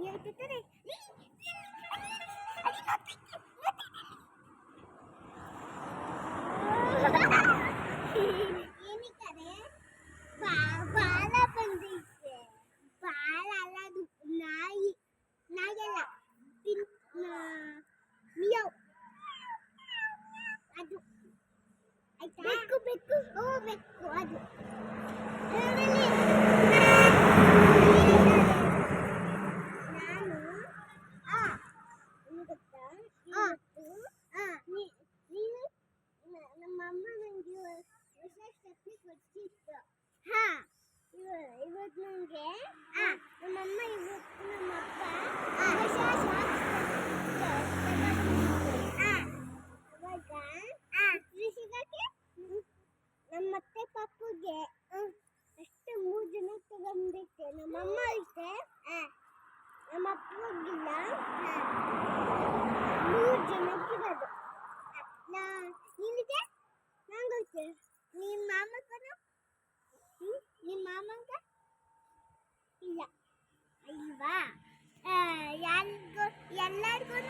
ಹೇಳ್ತಿರ್ತಾರೆ ಏನಕ್ಕೆ ಬಾಲ ಬಂದೈತೆ ಬಾಲ ಅಲ್ಲ ಅದು ನಾಯಿ ನಾಯಲ್ಲ ಮಿಯಾವ್ ಅದು ಆಯ್ತಾ ಬೆಕ್ಕು ಬೆಕ್ಕು ಓ ಬೆಕ್ಕು ಅದು ನಮ್ಮಮ್ಮ ನನಗೆ ಹೊಸ ಚಟ್ನಿ ಕೊಡ್ಸಿತ್ತು ಇವತ್ತು ನನಗೆ ನಮ್ಮಮ್ಮ ಇವತ್ತು ನಮ್ಮಪ್ಪ ಹೊಸ ಇವಾಗ ನಮ್ಮತ್ತೆ ಪಪ್ಪುಗೆ ಅಷ್ಟು 3 ಜನ ತಗೊಂಡೈತೆ ನಮ್ಮಮ್ಮ ಐತೆ ನಮ್ಮ ಅಪ್ಪ ಹೋಗಿಲ್ಲ 3 ಜನಕ್ಕೆ ಇರೋದು ನಿನಗೆ ನಂಗೈತೆ ನಿಮ್ಮ ಮಾಮಕ್ಕನ ನಿಮ್ಮ ಮಾಮಂಗ ಇಲ್ಲ ಅಲ್ವಾ ಎಲ್ಲರಿಗೂ